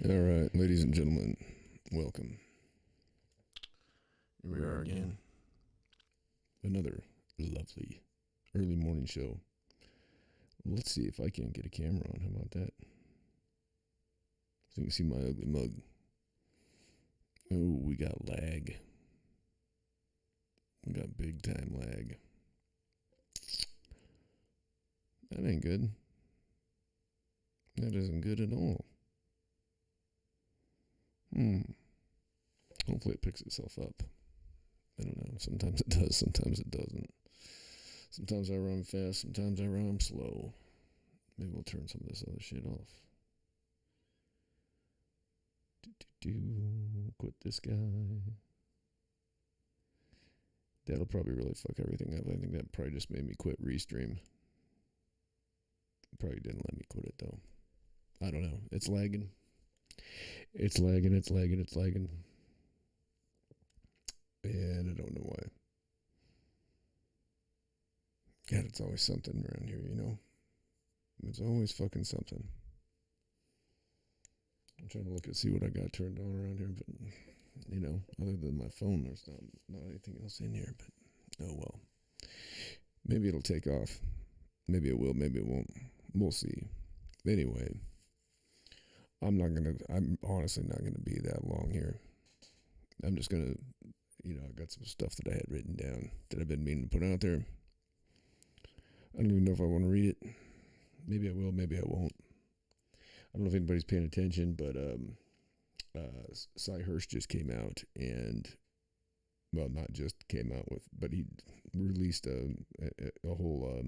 All right, ladies and gentlemen, welcome. Here we are again. Another lovely early morning show. Let's see if I can get a camera on. How about that? So you can see my ugly mug. Oh, we got lag. We got big time lag. That ain't good. That isn't good at all. Hopefully it picks itself up. I don't know. Sometimes it does, sometimes it doesn't. Sometimes I run fast, sometimes I run slow. Maybe we'll turn some of this other shit off. Quit this guy. That'll probably really fuck everything up. I think that probably just made me quit Restream. Probably didn't let me quit it though. I don't know. It's lagging. It's lagging. And I don't know why. God, it's always something around here, you know? It's always fucking something. I'm trying to look and see what I got turned on around here, but, you know, other than my phone, there's not anything else in here, but, oh well. Maybe it'll take off. Maybe it will, maybe it won't. We'll see. Anyway, I'm honestly not gonna be that long here. I'm just gonna, I got some stuff that I had written down that I've been meaning to put out there. I don't even know if I want to read it. Maybe I will, maybe I won't. I don't know if anybody's paying attention, but Cy Hirsch just came out and, well, not just came out with, but he released a whole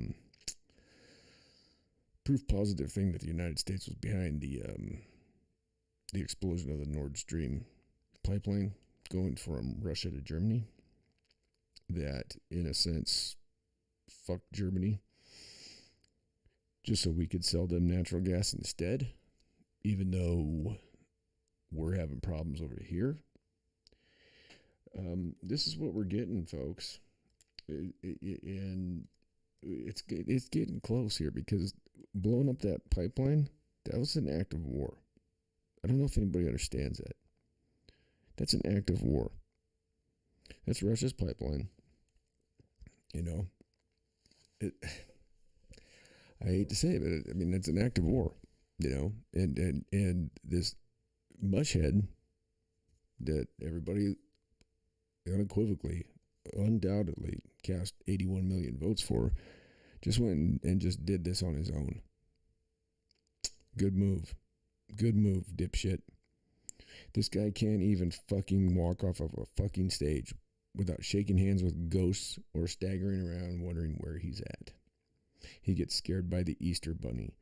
proof positive thing that the United States was behind the explosion of the Nord Stream pipeline going from Russia to Germany. That, in a sense, fucked Germany just so we could sell them natural gas instead, even though we're having problems over here. This is what we're getting, folks. And it's getting close here because blowing up that pipeline, that was an act of war. I don't know if anybody understands that. That's an act of war. That's Russia's pipeline. I hate to say it, but it's an act of war, and this mushhead that everybody unequivocally, undoubtedly cast 81 million votes for, just went and just did this on his own. Good move, dipshit. This guy can't even fucking walk off of a fucking stage without shaking hands with ghosts or staggering around wondering where he's at. He gets scared by the Easter Bunny.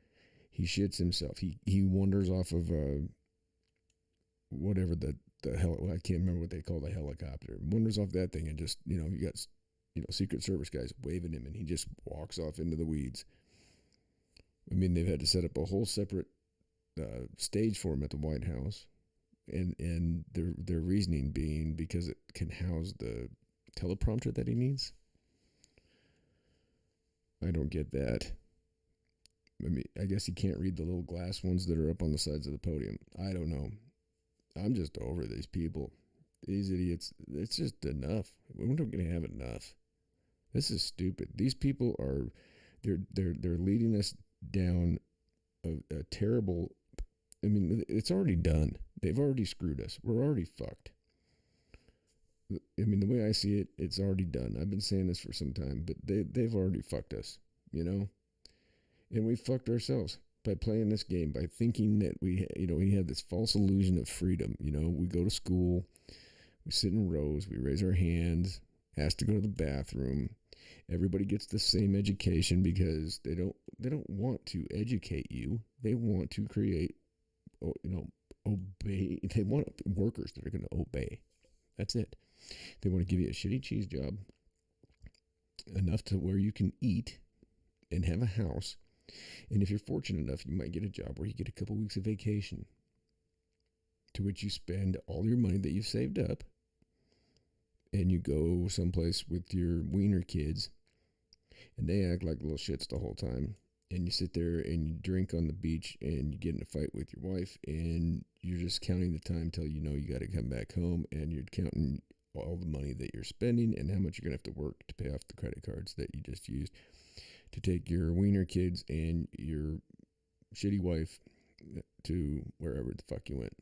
He shits himself. He wanders off of whatever the hell, I can't remember what they call the helicopter. Wanders off that thing and just, you got Secret Service guys waving him and he just walks off into the weeds. They've had to set up a whole separate stage for him at the White House. And their reasoning being because it can house the teleprompter that he needs. I don't get that. I guess he can't read the little glass ones that are up on the sides of the podium. I don't know. I'm just over these people. These idiots. It's just enough. We're not going to have enough. This is stupid. These people are, they're leading us down a terrible. It's already done. They've already screwed us. We're already fucked. The way I see it, it's already done. I've been saying this for some time, but they've already fucked us, And we fucked ourselves by playing this game, by thinking that we had this false illusion of freedom. We go to school, we sit in rows, we raise our hands, ask to go to the bathroom. Everybody gets the same education because they don't want to educate you. They want to create, obey. They want workers that are going to obey. That's it. They want to give you a shitty cheese job, enough to where you can eat and have a house. And if you're fortunate enough, you might get a job where you get a couple weeks of vacation, to which you spend all your money that you've saved up, and you go someplace with your wiener kids, and they act like little shits the whole time. and you sit there and you drink on the beach and you get in a fight with your wife and you're just counting the time till you know you got to come back home, and you're counting all the money that you're spending and how much you're going to have to work to pay off the credit cards that you just used to take your wiener kids and your shitty wife to wherever the fuck you went.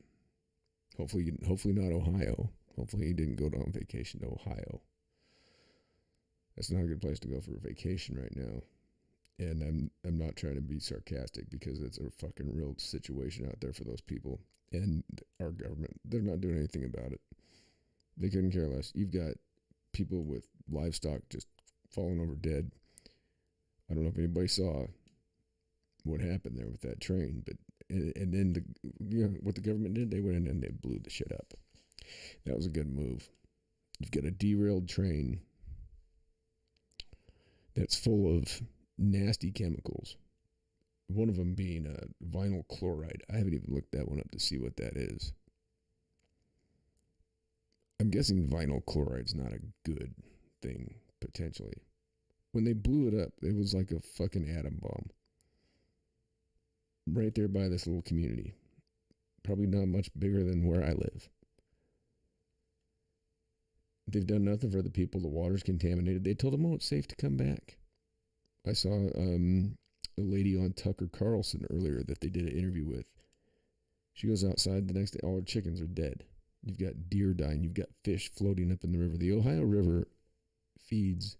Hopefully not Ohio. Hopefully you didn't go on vacation to Ohio. That's not a good place to go for a vacation right now. And I'm not trying to be sarcastic, because it's a fucking real situation out there for those people. And our government, they're not doing anything about it. They couldn't care less. You've got people with livestock just falling over dead. I don't know if anybody saw what happened there with that train, but and then what the government did, they went in and they blew the shit up. That was a good move. You've got a derailed train that's full of nasty chemicals. One of them being vinyl chloride. I haven't even looked that one up to see what that is. I'm guessing vinyl chloride's not a good thing, potentially. When they blew it up, it was like a fucking atom bomb. Right there by this little community. Probably not much bigger than where I live. They've done nothing for the people. The water's contaminated. They told them, oh, it's safe to come back. I saw a lady on Tucker Carlson earlier that they did an interview with. She goes outside the next day, all her chickens are dead. You've got deer dying. You've got fish floating up in the river. The Ohio River feeds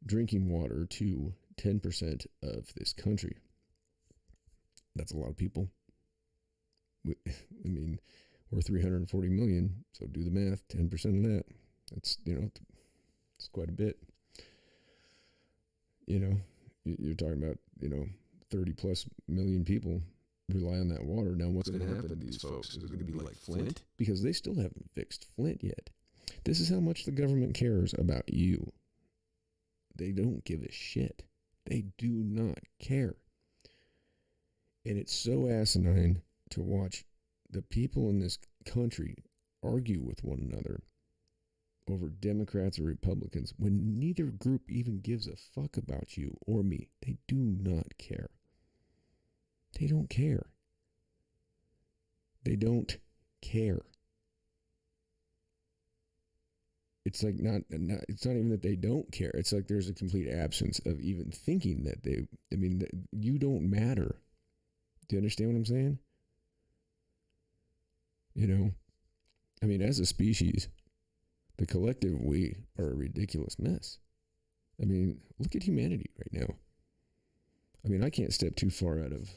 drinking water to 10% of this country. That's a lot of people. I mean, we're 340 million, so do the math. 10% of that. That's, it's quite a bit. You're talking about, 30 plus million people rely on that water. Now, what's going to happen to these folks? Is it going to be like Flint? Because they still haven't fixed Flint yet. This is how much the government cares about you. They don't give a shit. They do not care. And it's so asinine to watch the people in this country argue with one another over Democrats or Republicans when neither group even gives a fuck about you or me. They do not care. They don't care. They don't care. It's like it's not even that they don't care. It's like there's a complete absence of even thinking that you don't matter. Do you understand what I'm saying? As a species, the collective we are a ridiculous mess. Look at humanity right now. I can't step too far out of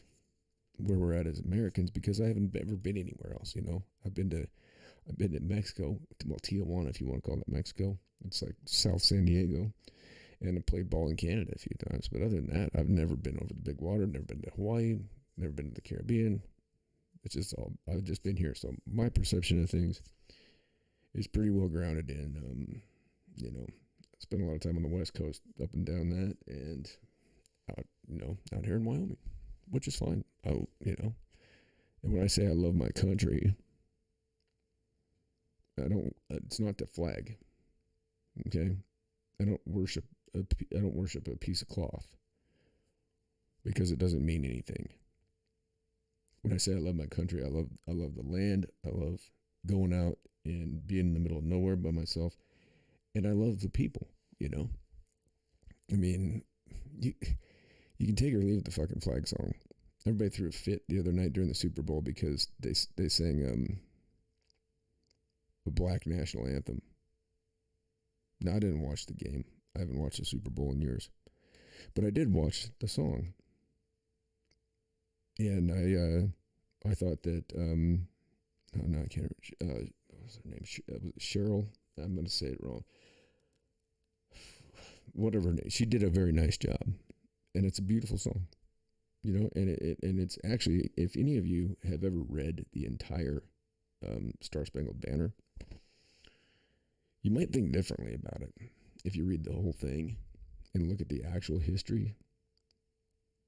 where we're at as Americans because I haven't ever been anywhere else. I've been to Mexico, well, Tijuana, if you want to call that Mexico. It's like South San Diego. And I played ball in Canada a few times. But other than that, I've never been over the big water, never been to Hawaii, never been to the Caribbean. I've just been here. So my perception of things is pretty well grounded in, I spent a lot of time on the West Coast, up and down that, and out here in Wyoming, which is fine. And when I say I love my country, it's not the flag. Okay? I don't worship a piece of cloth because it doesn't mean anything. When I say I love my country, I love the land. I love going out and being in the middle of nowhere by myself. And I love the people, You can take or leave the fucking flag song. Everybody threw a fit the other night during the Super Bowl because they sang the Black National Anthem. Now, I didn't watch the game. I haven't watched the Super Bowl in years. But I did watch the song. And I thought that, I can't remember, what was her name? Was it Cheryl? I'm going to say it wrong. Whatever her name. She did a very nice job. And it's a beautiful song. And it's actually, if any of you have ever read the entire Star Spangled Banner, you might think differently about it if you read the whole thing and look at the actual history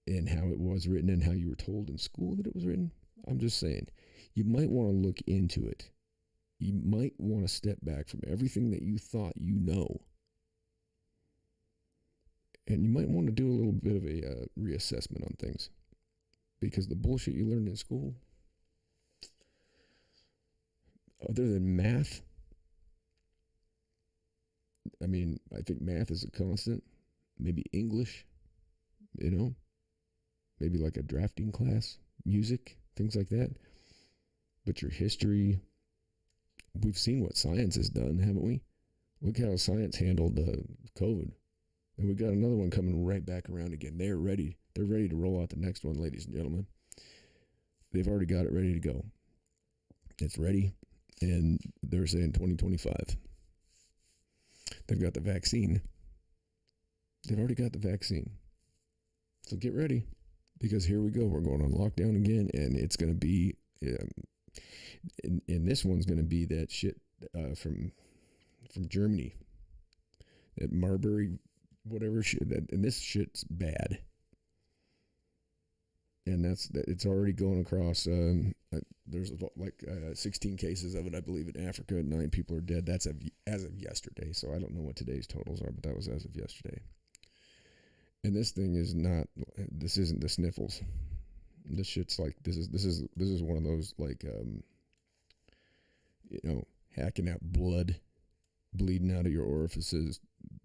and how it was written and how you were told in school that it was written. I'm just saying, you might want to look into it. You might want to step back from everything that you thought you know And you might want to do a little bit of a reassessment on things, because the bullshit you learned in school, other than math, I mean, I think math is a constant. Maybe English, maybe like a drafting class, music, things like that. But your history, we've seen what science has done, haven't we? Look how science handled COVID. And we got another one coming right back around again. They're ready. They're ready to roll out the next one, ladies and gentlemen. They've already got it ready to go. It's ready, and they're saying 2025. They've got the vaccine. They've already got the vaccine. So get ready, because here we go. We're going on lockdown again, and it's going to be, and this one's going to be that shit from Germany, that Marbury, whatever shit. And this shit's bad. And it's already going across. There's like 16 cases of it, I believe, in Africa. 9 people are dead. That's as of yesterday. So I don't know what today's totals are, but that was as of yesterday. And this thing is not. This isn't the sniffles. This shit's like this is one of those like hacking out blood, bleeding out of your orifices,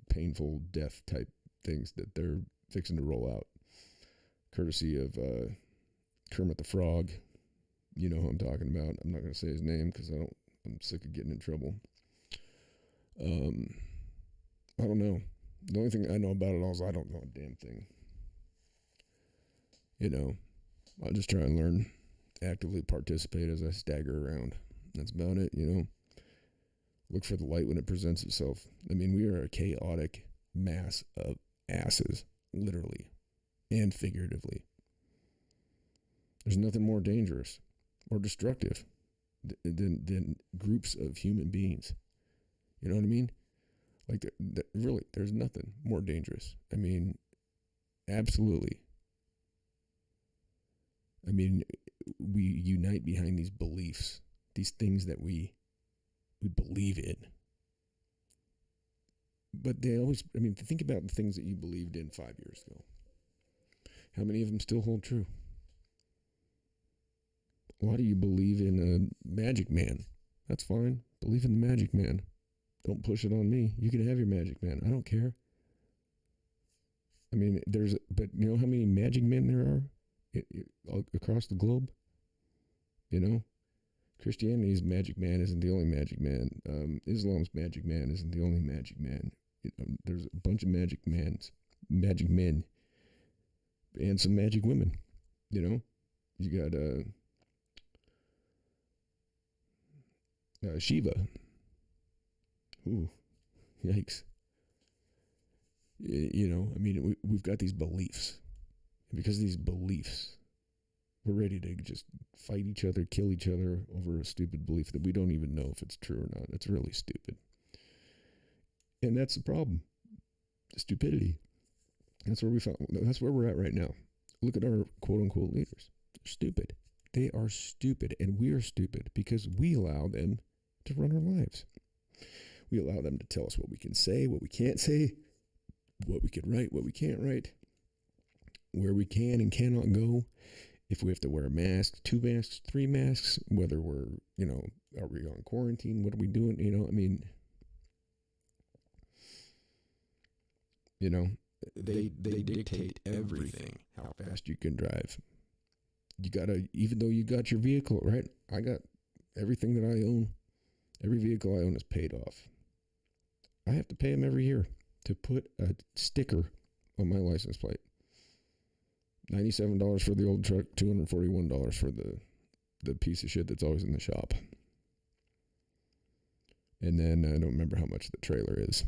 painful death type things that they're fixing to roll out. Courtesy of Kermit the Frog. You know who I'm talking about. I'm not going to say his name because I'm sick of getting in trouble. I don't know. The only thing I know about it all is I don't know a damn thing. I'll just try and learn, actively participate as I stagger around. That's about it, Look for the light when it presents itself. I mean, we are a chaotic mass of asses, literally and figuratively. There's nothing more dangerous or destructive than groups of human beings. You know what I mean? Like, really, there's nothing more dangerous. I mean, absolutely. I mean, we unite behind these beliefs, these things that we believe in. But they always, think about the things that you believed in 5 years ago. How many of them still hold true? Why do you believe in a magic man? That's fine. Believe in the magic man. Don't push it on me. You can have your magic man. I don't care. But you know how many magic men there are across the globe? Christianity's magic man isn't the only magic man. Islam's magic man isn't the only magic man. There's a bunch of magic men, and some magic women. You got Shiva. Ooh, yikes. We've got these beliefs. And because of these beliefs, we're ready to just fight each other, kill each other over a stupid belief that we don't even know if it's true or not. It's really stupid. And that's the problem. Stupidity. That's where we're at right now. Look at our quote-unquote leaders. They're stupid. They are stupid, and we are stupid because we allow them to run our lives. We allow them to tell us what we can say, what we can't say, what we can write, what we can't write, where we can and cannot go, if we have to wear a mask, 2 masks, 3 masks, whether we're, are we on quarantine, what are we doing, They dictate everything, how fast you can drive. You gotta, even though you got your vehicle, right? I got everything that I own. Every vehicle I own is paid off. I have to pay them every year to put a sticker on my license plate. $97 for the old truck, $241 for the piece of shit that's always in the shop. And then I don't remember how much the trailer is.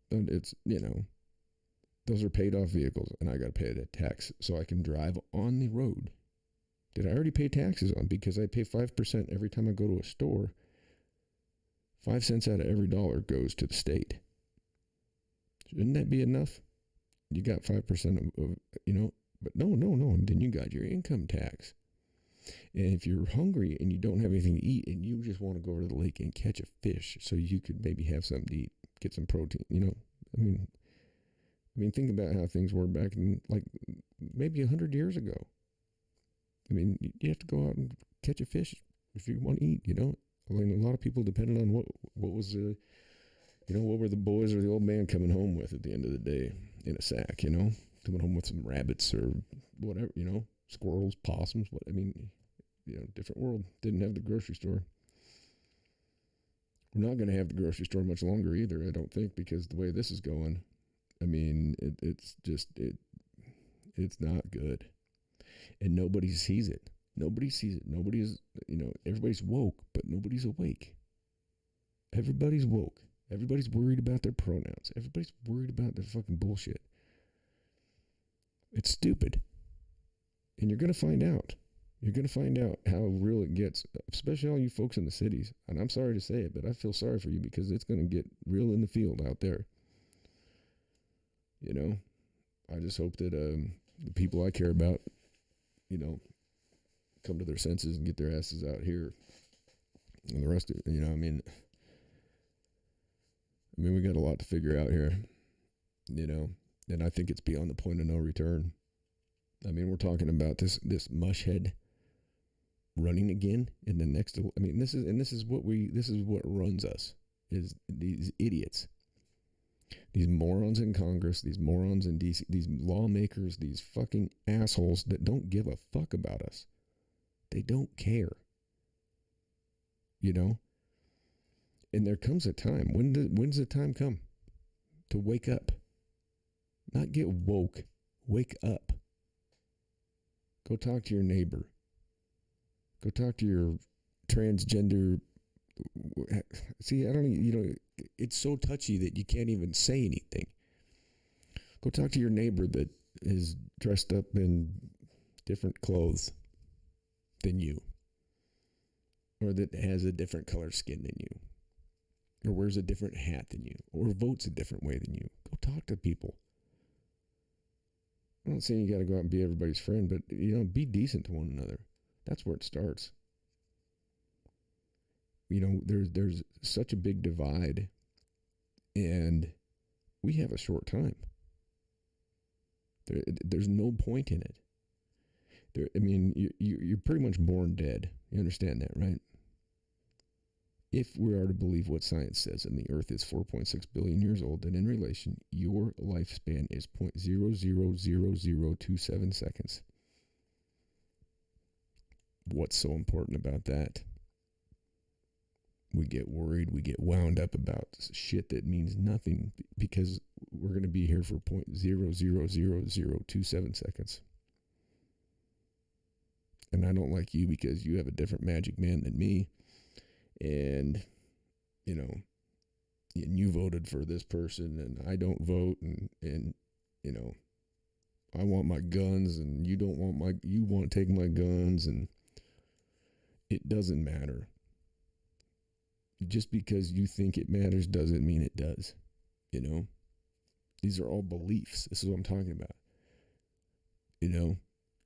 But it's, those are paid off vehicles, and I got to pay that tax so I can drive on the road that I already pay taxes on, because I pay 5% every time I go to a store. 5 cents out of every dollar goes to the state. Shouldn't that be enough? You got 5% of but no. Then you got your income tax. And if you're hungry and you don't have anything to eat and you just want to go over to the lake and catch a fish so you could maybe have something to eat, get some protein, I mean, think about how things were back in like maybe 100 years ago. I mean, you have to go out and catch a fish if you want to eat. I mean, a lot of people depended on what was what were the boys or the old man coming home with at the end of the day in a sack. Coming home with some rabbits or whatever. Squirrels, possums. What I mean, different world. Didn't have the grocery store. We're not going to have the grocery store much longer either, I don't think, because the way this is going, I mean, it's not good. And nobody sees it. Nobody sees it. Nobody's, everybody's woke, but nobody's awake. Everybody's woke. Everybody's worried about their pronouns. Everybody's worried about their fucking bullshit. It's stupid. And you're going to find out. You're going to find out how real it gets, especially all you folks in the cities. And I'm sorry to say it, but I feel sorry for you because it's going to get real in the field out there. I just hope that the people I care about, come to their senses and get their asses out here. And the rest of it, I mean, we got a lot to figure out here, and I think it's beyond the point of no return. I mean, we're talking about this mushhead running again in the next. I mean, this is what runs us, is these idiots, these morons in Congress, these morons in DC, these lawmakers, these fucking assholes that don't give a fuck about us. They don't care. And there comes a time. When's the time come to wake up? Not get woke. Wake up. Go talk to your neighbor. Go talk to your transgender. See, I don't. It's so touchy that you can't even say anything. Go talk to your neighbor that is dressed up in different clothes than you, or that has a different color skin than you, or wears a different hat than you, or votes a different way than you. Go talk to people. I'm not saying you got to go out and be everybody's friend, but be decent to one another. That's where it starts. There's such a big divide, and we have a short time. There's no point in it. You're pretty much born dead. You understand that, right? If we are to believe what science says, and the Earth is 4.6 billion years old, then in relation, your lifespan is 0.000027 seconds. What's so important about that? We get worried, we get wound up about shit that means nothing because we're going to be here for 0.000027 seconds. And I don't like you because you have a different magic man than me. And, and you voted for this person and I don't vote and I want my guns and you want to take my guns, and it doesn't matter. Just because you think it matters doesn't mean it does. These are all beliefs. This is what I'm talking about.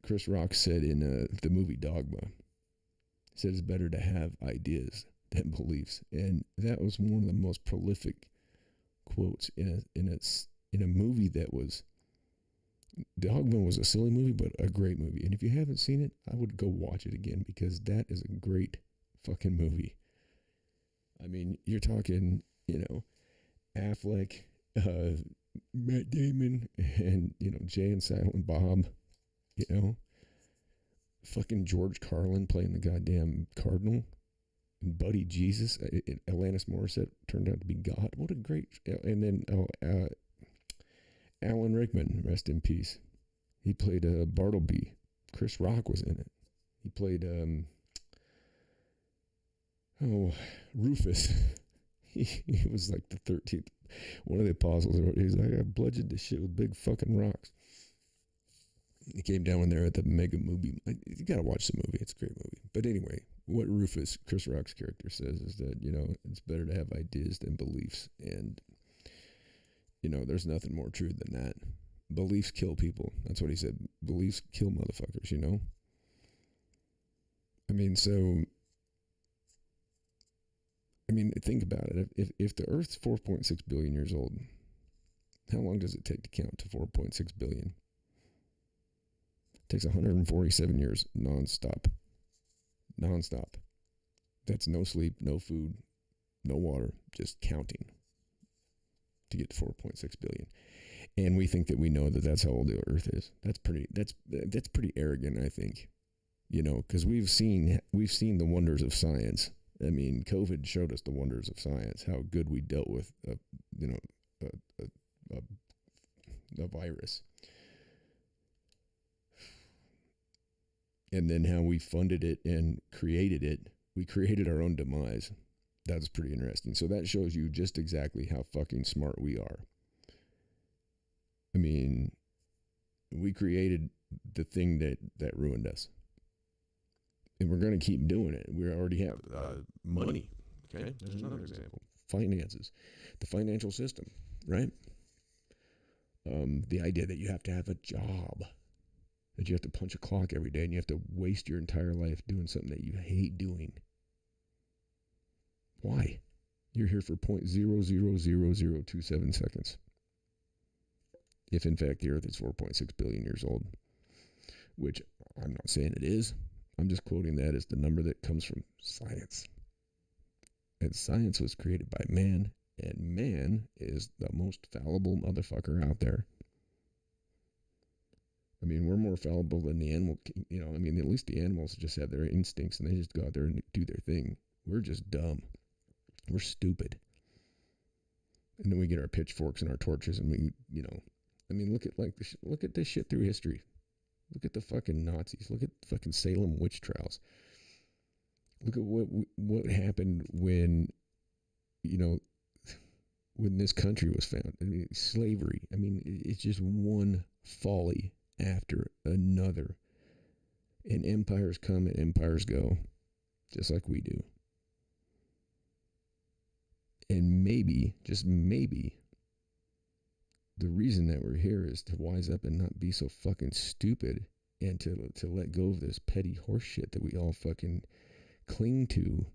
Chris Rock said in the movie Dogma, he said it's better to have ideas than beliefs, and that was one of the most prolific quotes in a movie that was. Dogma was a silly movie, but a great movie. And if you haven't seen it, I would go watch it again because that is a great fucking movie. I mean, you're talking, Affleck, Matt Damon, and, Jay and Silent Bob, fucking George Carlin playing the goddamn Cardinal, and Buddy Jesus, Alanis Morissette turned out to be God. What a great, and then Alan Rickman, rest in peace. He played Bartleby. Chris Rock was in it. He played, Rufus. He was like the 13th, one of the apostles. He's like, I bludgeoned this shit with big fucking rocks. He came down when they're at the mega movie. You gotta watch the movie. It's a great movie. But anyway, what Rufus, Chris Rock's character, says is that, it's better to have ideas than beliefs. And, there's nothing more true than that. Beliefs kill people. That's what he said. Beliefs kill motherfuckers, I mean, think about it. If the Earth's 4.6 billion years old, How long does it take to count to 4.6 billion? It takes 147 years nonstop. Nonstop. That's no sleep, no food, no water, just counting to get to 4.6 billion. And we think that we know that that's how old the Earth is. That's pretty arrogant, I think. You know, because we've seen the wonders of science. I mean, COVID showed us the wonders of science. How good we dealt with, a virus, and then how we funded it and created it. We created our own demise. That's pretty interesting. So that shows you just exactly how fucking smart we are. I mean, we created the thing that ruined us. And we're going to keep doing it. We already have money. Okay, there's another example. Finances. The financial system, right? The idea that you have to have a job. That you have to punch a clock every day and you have to waste your entire life doing something that you hate doing. Why? You're here for 0.00027 seconds. If in fact the Earth is 4.6 billion years old, which I'm not saying it is, I'm just quoting that as the number that comes from science. And science was created by man, and man is the most fallible motherfucker out there. I mean, we're more fallible than the animal, you know, I mean, at least the animals just have their instincts and they just go out there and do their thing. We're just dumb. We're stupid. And then we get our pitchforks and our torches and we, you know, I mean, look at this shit through history. Look at the fucking Nazis. Look at the fucking Salem witch trials. Look at what happened when, you know, when this country was found. I mean, slavery. I mean, it's just one folly after another. And empires come and empires go, just like we do. And maybe, just maybe, the reason that we're here is to wise up and not be so fucking stupid and to let go of this petty horse shit that we all fucking cling to,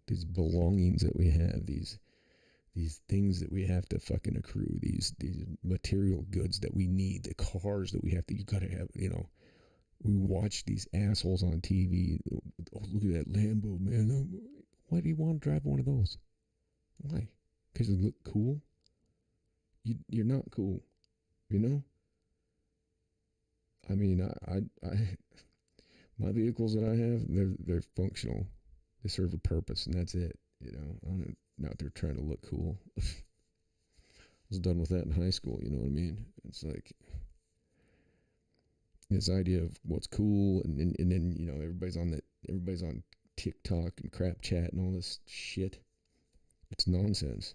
these belongings that we have, these things that we have to fucking accrue, these material goods that we need, the cars that we have to, you gotta have, you know. We watch these assholes on TV. Oh, look at that Lambo, man. Why do you want to drive one of those? Why? Because they look cool? You're not cool, you know? I mean, I my vehicles that I have, they're functional. They serve a purpose, and that's it. You know, I'm not out there trying to look cool. I was done with that in high school. You know what I mean? It's like this idea of what's cool, and then you know everybody's on TikTok and crap chat and all this shit. It's nonsense.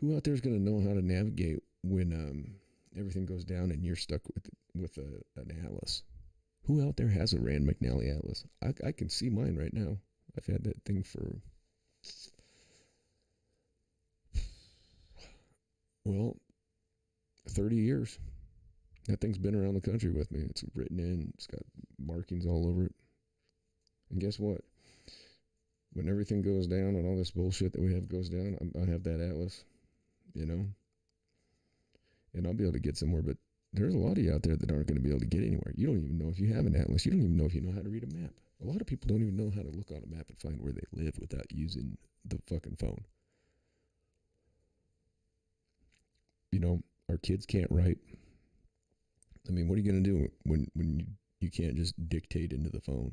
Who out there is going to know how to navigate when everything goes down and you're stuck with an atlas? Who out there has a Rand McNally atlas? I can see mine right now. I've had that thing for, well, 30 years. That thing's been around the country with me. It's written in. It's got markings all over it. And guess what? When everything goes down and all this bullshit that we have goes down, I have that atlas, you know? And I'll be able to get somewhere, but there's a lot of you out there that aren't going to be able to get anywhere. You don't even know if you have an atlas. You don't even know if you know how to read a map. A lot of people don't even know how to look on a map and find where they live without using the fucking phone. You know, our kids can't write. I mean, what are you going to do when you can't just dictate into the phone?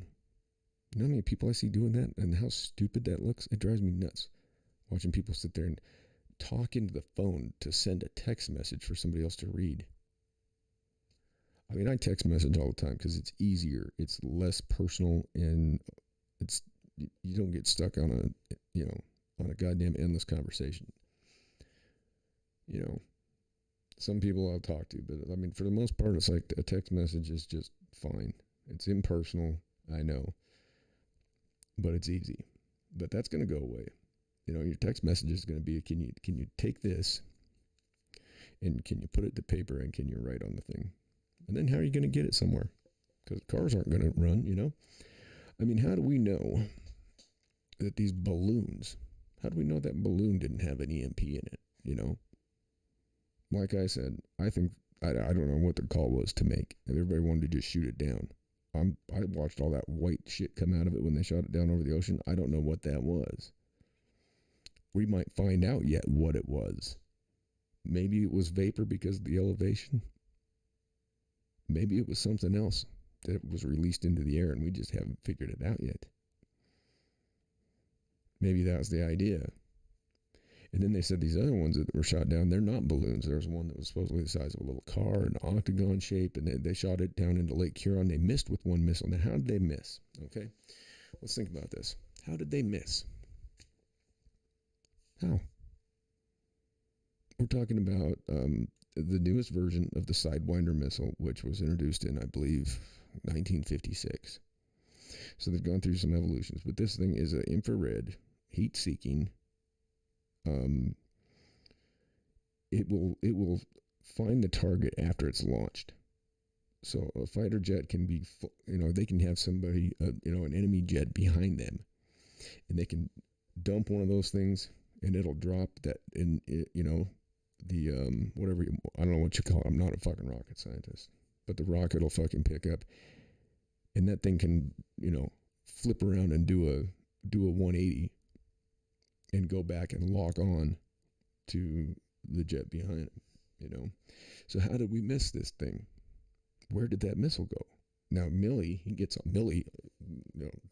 You know how many people I see doing that and how stupid that looks? It drives me nuts watching people sit there and talk into the phone to send a text message for somebody else to read. I mean, I text message all the time because it's easier, it's less personal, and it's you don't get stuck on a goddamn endless conversation. You know, some people I'll talk to, but I mean, for the most part, it's like a text message is just fine. It's impersonal, I know, but it's easy. But that's going to go away. You know, your text message is going to be, can you take this and can you put it to paper and can you write on the thing? And then how are you going to get it somewhere? Because cars aren't going to run, you know? I mean, how do we know that these balloons, how do we know that balloon didn't have an EMP in it, you know? like I said, I think I don't know what the call was to make. Everybody wanted to just shoot it down. I watched all that white shit come out of it when they shot it down over the ocean. I don't know what that was. We might find out yet what it was. Maybe it was vapor because of the elevation. Maybe it was something else that was released into the air and we just haven't figured it out yet. Maybe that was the idea. And then they said these other ones that were shot down, they're not balloons. There was one that was supposedly the size of a little car, an octagon shape, and they shot it down into Lake Huron. They missed with one missile. Now, how did they miss? Okay, let's think about this. How did they miss? How? We're talking about the newest version of the Sidewinder missile, which was introduced in, I believe, 1956. So they've gone through some evolutions, but this thing is an infrared, heat-seeking. It will find the target after it's launched. So a fighter jet can be, they can have somebody, an enemy jet behind them, and they can dump one of those things, and it'll drop that in, the whatever I don't know what you call it. I'm not a fucking rocket scientist, but the rocket will fucking pick up, and that thing can, flip around and do a 180 and go back and lock on to the jet behind him, So how did we miss this thing? Where did that missile go? Now Milley,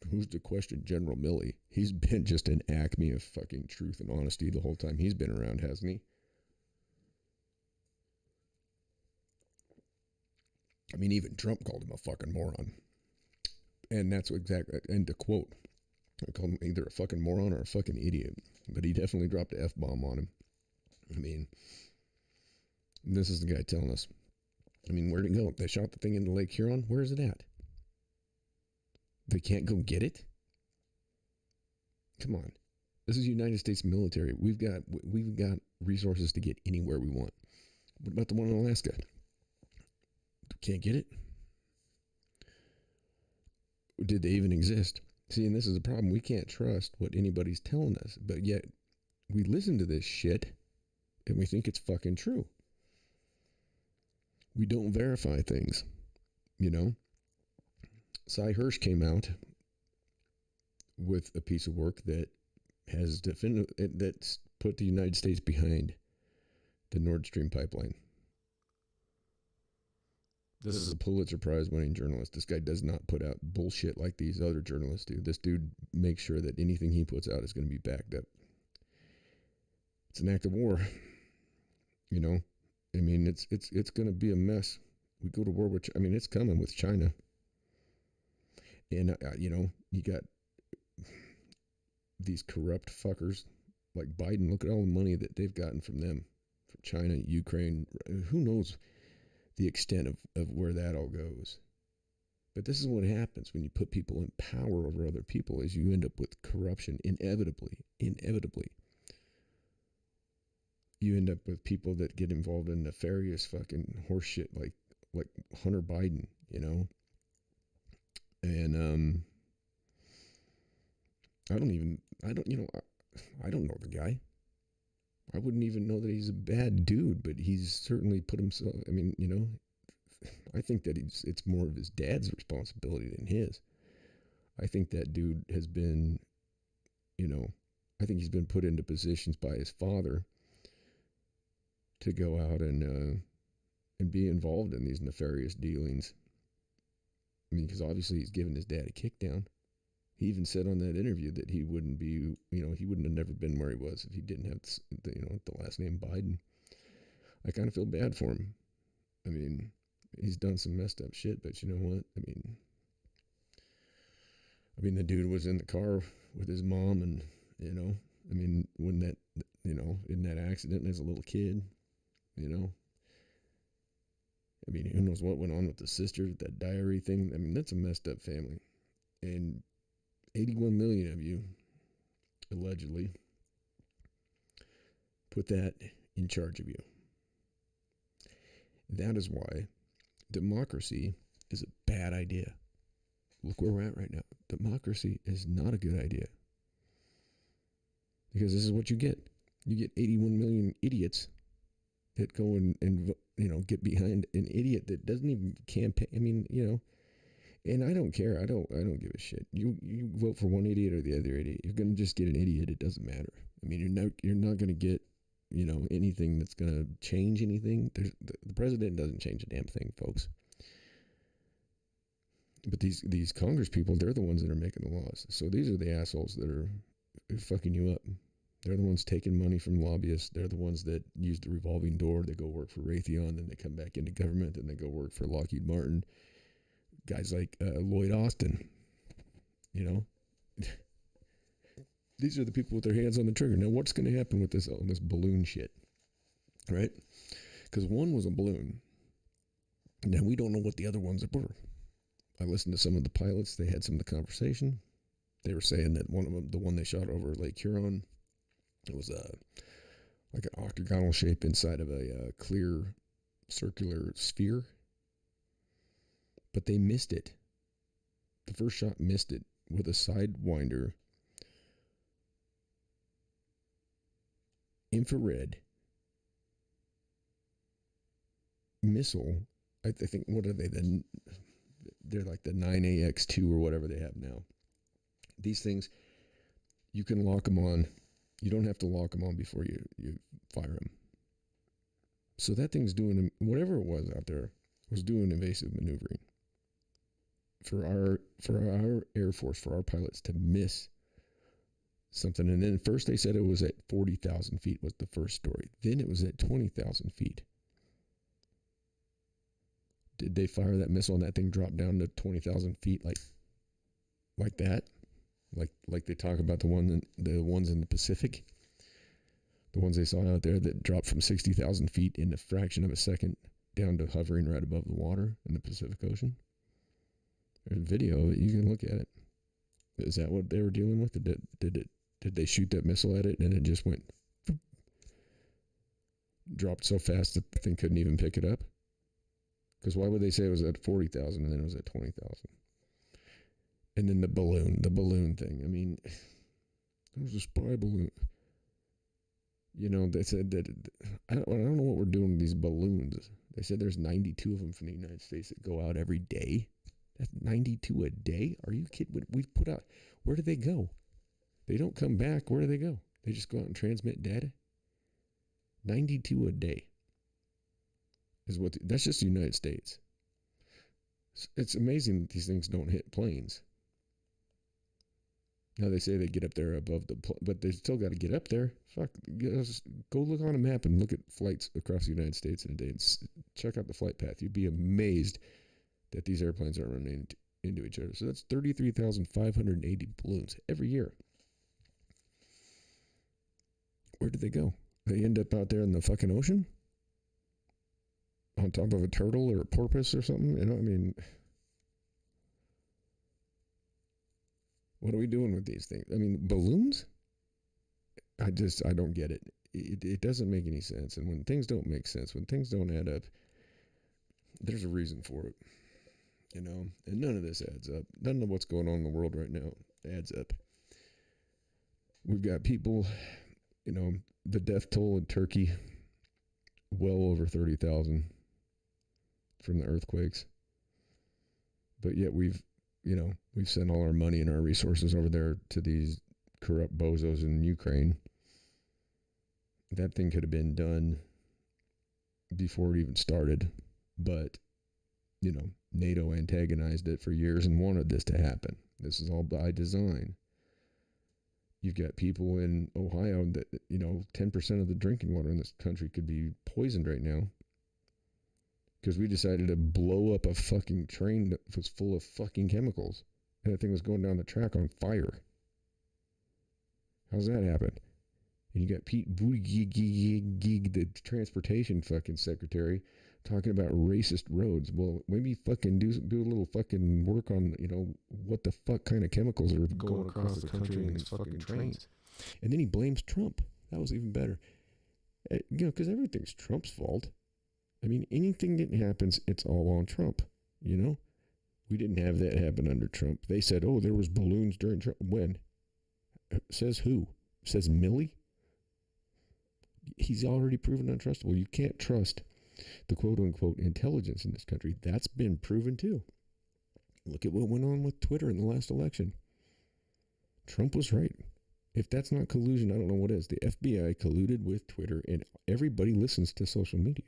who's to question General Milley? He's been just an acme of fucking truth and honesty the whole time he's been around, hasn't he? I mean, even Trump called him a fucking moron. And that's exactly, and to quote, I called him either a fucking moron or a fucking idiot. But he definitely dropped an F-bomb on him. I mean, this is the guy telling us. I mean, where'd it go? They shot the thing into Lake Huron? Where is it at? They can't go get it? Come on. This is the United States military. We've got resources to get anywhere we want. What about the one in Alaska? Can't get it? Did they even exist? See, and this is the problem. We can't trust what anybody's telling us, but yet we listen to this shit and we think it's fucking true. We don't verify things, Cy Hirsch came out with a piece of work that has that's put the United States behind the Nord Stream pipeline. This is a Pulitzer Prize winning journalist. This guy does not put out bullshit like these other journalists do. This dude makes sure that anything he puts out is going to be backed up. It's an act of war. I mean, it's going to be a mess. We go to war with, it's coming with China. And, you got these corrupt fuckers like Biden. Look at all the money that they've gotten from them, from China, Ukraine. Who knows the extent of where that all goes. But this is what happens when you put people in power over other people, is you end up with corruption inevitably. You end up with people that get involved in nefarious fucking horseshit like Hunter Biden, And I don't know the guy. I wouldn't even know that he's a bad dude, but he's certainly put himself, I think that it's more of his dad's responsibility than his. I think that dude has been, I think he's been put into positions by his father to go out and be involved in these nefarious dealings. I mean, because obviously he's given his dad a kick down. He even said on that interview that he wouldn't be, he wouldn't have never been where he was if he didn't have, the last name Biden. I kind of feel bad for him. I mean, he's done some messed up shit, but you know what? I mean, the dude was in the car with his mom, and when that, in that accident as a little kid, who knows what went on with the sister, that diary thing. I mean, that's a messed up family, and 81 million of you, allegedly, put that in charge of you. That is why democracy is a bad idea. Look where we're at right now. Democracy is not a good idea. Because this is what you get. You get 81 million idiots that go and get behind an idiot that doesn't even campaign. I mean, and I don't care. I don't give a shit. You vote for one idiot or the other idiot. You're gonna just get an idiot. It doesn't matter. I mean, you're not gonna get anything that's gonna change anything. The president doesn't change a damn thing, folks. But these Congress people, they're the ones that are making the laws. So these are the assholes that are fucking you up. They're the ones taking money from lobbyists. They're the ones that use the revolving door. They go work for Raytheon, then they come back into government, then they go work for Lockheed Martin. Guys like Lloyd Austin, These are the people with their hands on the trigger. Now, what's going to happen with this balloon shit, right? Because one was a balloon. Now, we don't know what the other ones were. I listened to some of the pilots. They had some of the conversation. They were saying that one of them, the one they shot over Lake Huron, it was like an octagonal shape inside of a clear circular sphere. But they missed it. The first shot missed it with a sidewinder infrared missile. I think, what are they then? They're like the 9AX2 or whatever they have now. These things, you can lock them on. You don't have to lock them on before you fire them. So that thing's doing, whatever it was out there, was doing evasive maneuvering. For our Air Force, for our pilots to miss something. And then first they said it was at 40,000 feet was the first story. Then it was at 20,000 feet. Did they fire that missile and that thing dropped down to 20,000 feet like that? Like they talk about the ones in the Pacific? The ones they saw out there that dropped from 60,000 feet in a fraction of a second down to hovering right above the water in the Pacific Ocean? There's a video of it. You can look at it. Is that what they were dealing with? Did they shoot that missile at it and it just went dropped so fast that the thing couldn't even pick it up? Because why would they say it was at 40,000 and then it was at 20,000? And then the balloon thing. I mean, there was a spy balloon. They said that I don't know what we're doing with these balloons. They said there's 92 of them from the United States that go out every day. That's 92 a day? Are you kidding? We've put out, where do they go? They don't come back. Where do they go? They just go out and transmit data? 92 a day is what, that's just the United States. It's amazing that these things don't hit planes. Now they say they get up there above but they still got to get up there. Fuck, go look on a map and look at flights across the United States in a day and check out the flight path. You'd be amazed that these airplanes are running into each other. So that's 33,580 balloons every year. Where do they go? They end up out there in the fucking ocean? On top of a turtle or a porpoise or something? I mean, what are we doing with these things? I mean, balloons? I don't get it. It doesn't make any sense. And when things don't make sense, when things don't add up, there's a reason for it. And none of this adds up. None of what's going on in the world right now adds up. We've got people, the death toll in Turkey, well over 30,000 from the earthquakes. But yet we've sent all our money and our resources over there to these corrupt bozos in Ukraine. That thing could have been done before it even started. But, NATO antagonized it for years and wanted this to happen. This is all by design. You've got people in Ohio that, 10% of the drinking water in this country could be poisoned right now because we decided to blow up a fucking train that was full of fucking chemicals. And that thing was going down the track on fire. How's that happen? And you got Pete Buttigieg, the transportation fucking secretary, talking about racist roads. Well, maybe fucking do a little fucking work on, what the fuck kind of chemicals are going across the country in these fucking trains. And then he blames Trump. That was even better. Because everything's Trump's fault. I mean, anything that happens, it's all on Trump, We didn't have that happen under Trump. They said, oh, there was balloons during Trump. When? Says who? Says Millie? He's already proven untrustable. You can't trust the quote unquote intelligence in this country. That's been proven too. Look at what went on with Twitter in the last election. Trump was right. If that's not collusion, I don't know what is. The FBI colluded with Twitter, and everybody listens to social media.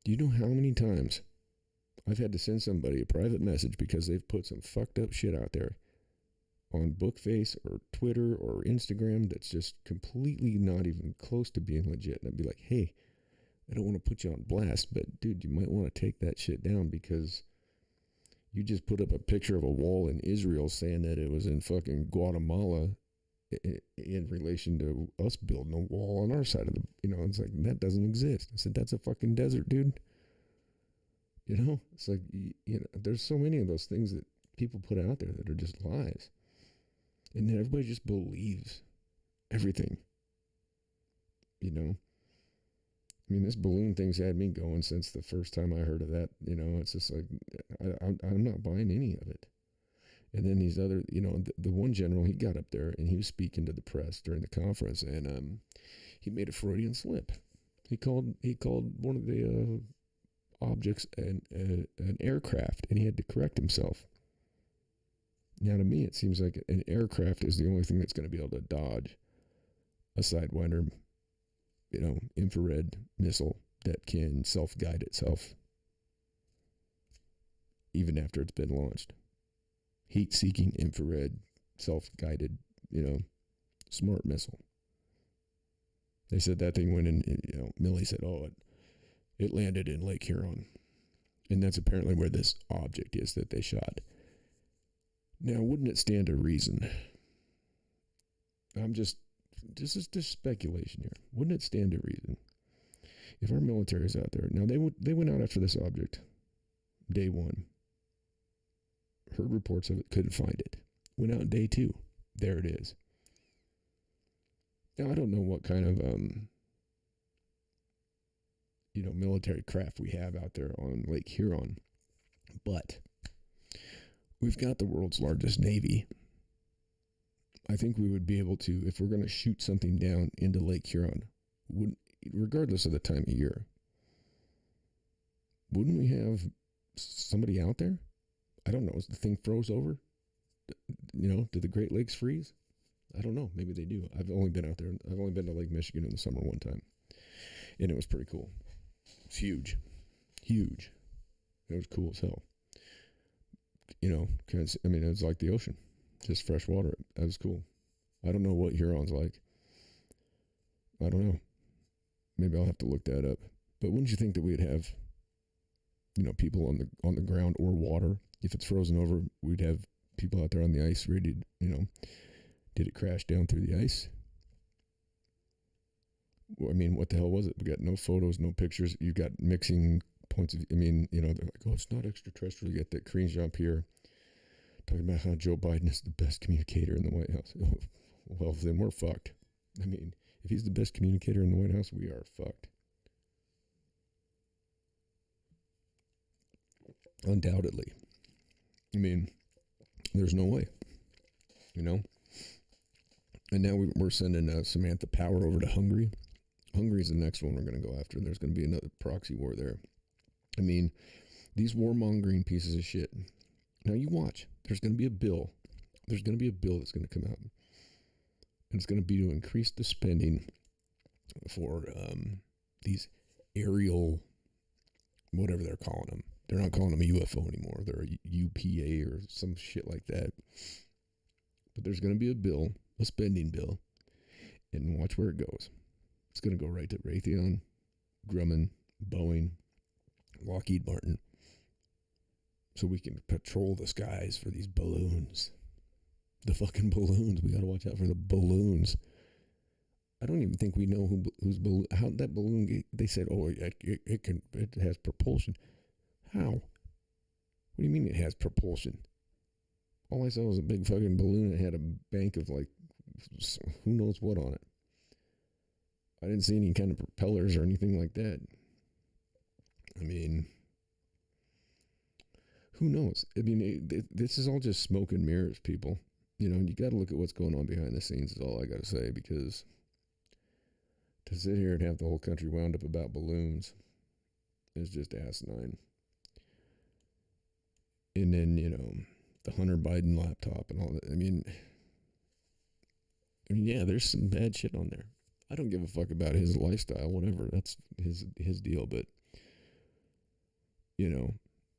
Do you know how many times I've had to send somebody a private message because they've put some fucked up shit out there on Bookface or Twitter or Instagram that's just completely not even close to being legit? And I'd be like, hey, I don't want to put you on blast, but dude, you might want to take that shit down because you just put up a picture of a wall in Israel saying that it was in fucking Guatemala in relation to us building a wall on our side of the, it's like, that doesn't exist. I said, that's a fucking desert, dude. It's like, there's so many of those things that people put out there that are just lies. And then everybody just believes everything. This balloon thing's had me going since the first time I heard of that. It's just like, I'm not buying any of it. And then these other, the one general, he got up there and he was speaking to the press during the conference, and he made a Freudian slip. He called one of the objects an aircraft, and he had to correct himself. Now, to me, it seems like an aircraft is the only thing that's going to be able to dodge a Sidewinder, infrared missile that can self-guide itself even after it's been launched. Heat-seeking infrared self-guided, smart missile. They said that thing went in, Milley said, it landed in Lake Huron. And that's apparently where this object is that they shot. Now, wouldn't it stand to reason? This is just speculation here. Wouldn't it stand to reason if our military is out there? Now, they went out after this object day one. Heard reports of it, couldn't find it. Went out day two. There it is. Now, I don't know what kind of, military craft we have out there on Lake Huron, but we've got the world's largest Navy. I think we would be able to, if we're going to shoot something down into Lake Huron, regardless of the time of year, wouldn't we have somebody out there? I don't know. Is the thing froze over? Did the Great Lakes freeze? I don't know. Maybe they do. I've only been out there. I've only been to Lake Michigan in the summer one time, and it was pretty cool. It's huge. Huge. It was cool as hell. Because, it was like the ocean. Just fresh water. That was cool. I don't know what Huron's like. I don't know. Maybe I'll have to look that up. But wouldn't you think that we'd have, people on the ground or water? If it's frozen over, we'd have people out there on the ice ready to, did it crash down through the ice? Well, what the hell was it? We got no photos, no pictures. You've got mixing points of, they're like, it's not extraterrestrial. You got that Korean Jean-Pierre talking about how Joe Biden is the best communicator in the White House. Well, then we're fucked. If he's the best communicator in the White House, we are fucked. Undoubtedly. There's no way. And now we're sending Samantha Power over to Hungary. Hungary is the next one we're going to go after. There's going to be another proxy war there. These warmongering pieces of shit. Now you watch. There's going to be a bill. There's going to be a bill that's going to come out. And it's going to be to increase the spending for these aerial, whatever they're calling them. They're not calling them a UFO anymore. They're a UPA or some shit like that. But there's going to be a bill, a spending bill, and watch where it goes. It's going to go right to Raytheon, Grumman, Boeing, Lockheed Martin, so we can patrol the skies for these balloons. The fucking balloons. We got to watch out for the balloons. I don't even think we know who's balloon. How that balloon? They said, it has propulsion. How? What do you mean it has propulsion? All I saw was a big fucking balloon that had a bank of like who knows what on it. I didn't see any kind of propellers or anything like that. Who knows? This is all just smoke and mirrors, people. You got to look at what's going on behind the scenes is all I got to say, because To sit here and have the whole country wound up about balloons is just asinine. And then, the Hunter Biden laptop and all that. I mean, yeah, there's some bad shit on there. I don't give a fuck about his lifestyle, whatever. That's his deal. But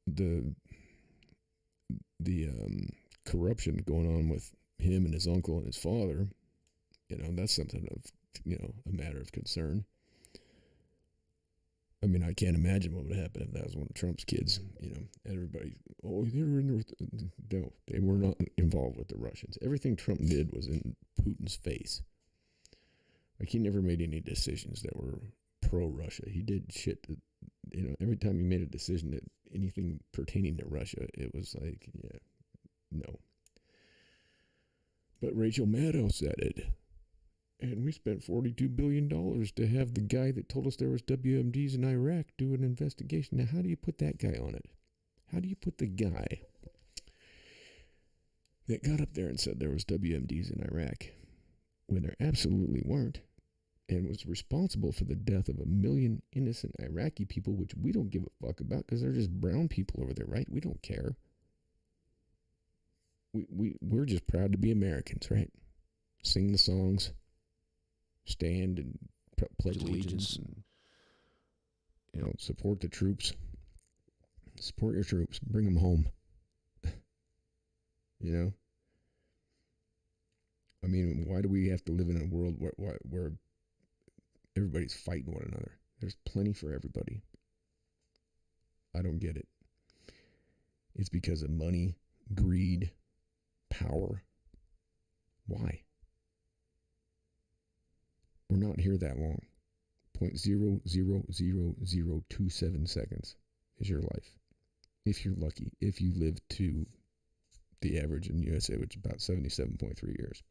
the corruption going on with him and his uncle and his father, that's something of a matter of concern. I mean, I can't imagine what would happen if that was one of Trump's kids. Everybody, they were in there. No, they were not involved with the Russians. Everything Trump did was in Putin's face. Like, he never made any decisions that were pro-Russia. He did shit that, every time he made a decision that anything pertaining to Russia, it was like, yeah, no. But Rachel Maddow said it. And we spent $42 billion to have the guy that told us there was WMDs in Iraq do an investigation. Now, how do you put that guy on it? How do you put the guy that got up there and said there was WMDs in Iraq when there absolutely weren't, and was responsible for the death of 1 million innocent Iraqi people, which we don't give a fuck about because they're just brown people over there, right? We don't care. We're just proud to be Americans, right? Sing the songs, stand and pledge allegiance, and support the troops. Support your troops. Bring them home. I mean, why do we have to live in a world where everybody's fighting one another? There's plenty for everybody. I don't get it. It's because of money, greed, power. Why? We're not here that long. 0.00027 seconds is your life. If you're lucky. If you live to the average in the USA, which is about 77.3 years.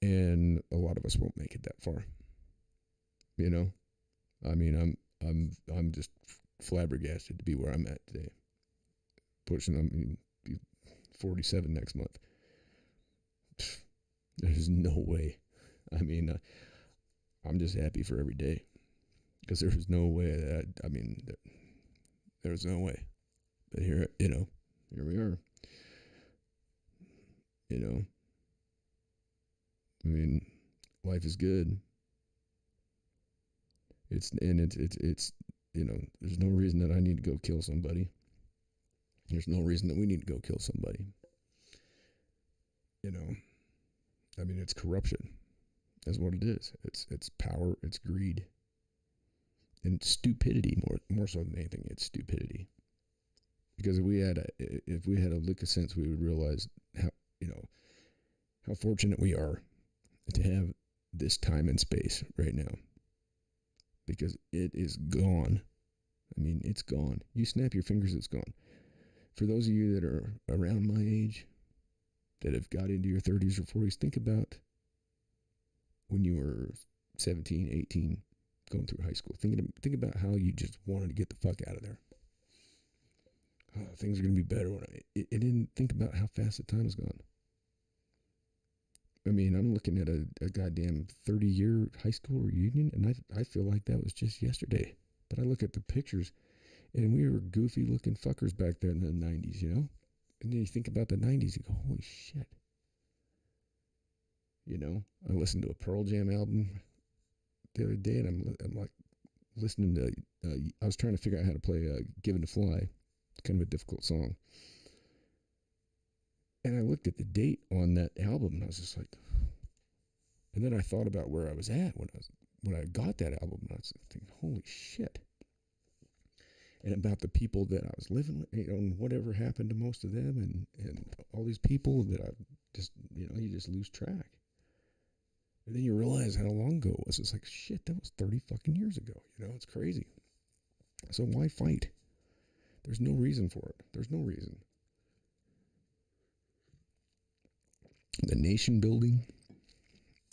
And a lot of us won't make it that far. I mean, I'm just flabbergasted to be where I'm at today. Pushing, be 47 next month. There's no way. I mean, I'm just happy for every day because there's no way that there's no way. But here we are. I mean, life is good. It's there's no reason that I need to go kill somebody. There's no reason that we need to go kill somebody. I mean, it's corruption. That's what it is. It's power. It's greed. And stupidity more so than anything. It's stupidity. Because if we had a lick of sense, we would realize how fortunate we are to have this time and space right now. Because it is gone. I mean, it's gone. You snap your fingers, it's gone. For those of you that are around my age, that have got into your 30s or 40s, think about when you were 17, 18, going through high school. Think about how you just wanted to get the fuck out of there. Oh, things are going to be better when I didn't think about how fast the time has gone. I mean, I'm looking at a goddamn 30-year high school reunion, and I feel like that was just yesterday. But I look at the pictures, and we were goofy-looking fuckers back there in the 90s, And then you think about the 90s, you go, holy shit. I listened to a Pearl Jam album the other day, and I'm like listening to, I was trying to figure out how to play Given to Fly. It's kind of a difficult song. And I looked at the date on that album, and I was just like, and then I thought about where I was at when I got that album, and I was thinking, holy shit. And about the people that I was living with, and whatever happened to most of them, and all these people that I just, you just lose track. And then you realize how long ago it was. It's like, shit, that was 30 fucking years ago. It's crazy. So why fight? There's no reason for it. There's no reason. The nation building,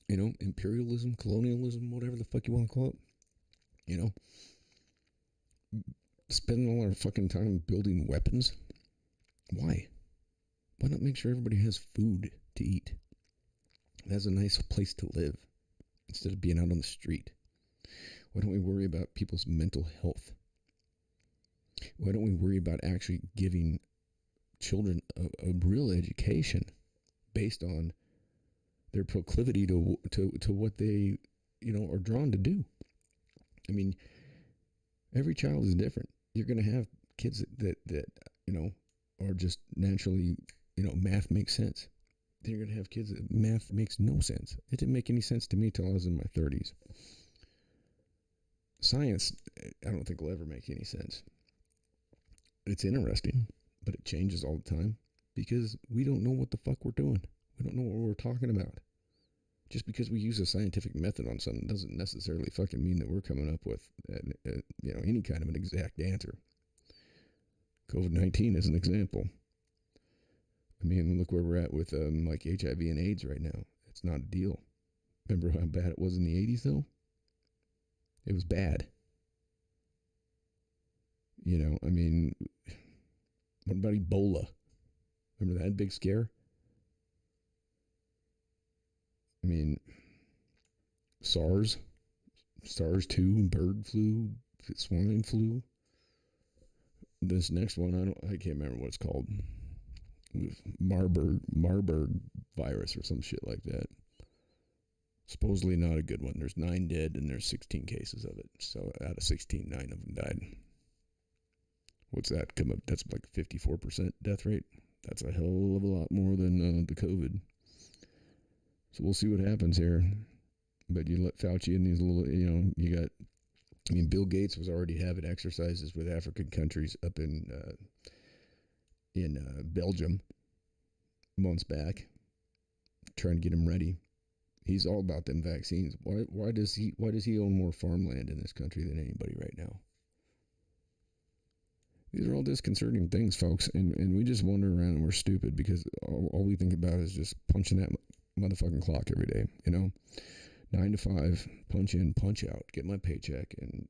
imperialism, colonialism, whatever the fuck you want to call it, spending all our fucking time building weapons. Why? Why not make sure everybody has food to eat? Has a nice place to live, instead of being out on the street? Why don't we worry about people's mental health? Why don't we worry about actually giving children a real education based on their proclivity to what they, are drawn to do? I mean, every child is different. You're going to have kids that are just naturally, math makes sense. Then you're going to have kids that math makes no sense. It didn't make any sense to me till I was in my 30s. Science, I don't think will ever make any sense. It's interesting, but it changes all the time because we don't know what the fuck we're doing. We don't know what we're talking about. Just because we use a scientific method on something doesn't necessarily fucking mean that we're coming up with, any kind of an exact answer. COVID-19 is an example. I mean, look where we're at with like HIV and AIDS right now. It's not a deal. Remember how bad it was in the 80s, though? It was bad. I mean, what about Ebola? Remember that big scare? I mean, SARS 2, bird flu, swine flu. This next one, I can't remember what it's called. Marburg virus or some shit like that. Supposedly not a good one. There's 9 dead and there's 16 cases of it. So out of 16, 9 of them died. What's that come up? That's like 54% death rate. That's a hell of a lot more than the COVID. So we'll see what happens here. But you let Fauci in these little, you got, Bill Gates was already having exercises with African countries up in Belgium months back, trying to get them ready. He's all about them vaccines. Why does he own more farmland in this country than anybody right now? These are all disconcerting things, folks, and we just wander around and we're stupid because all we think about is just punching that motherfucking clock every day, 9 to 5, punch in, punch out, get my paycheck, and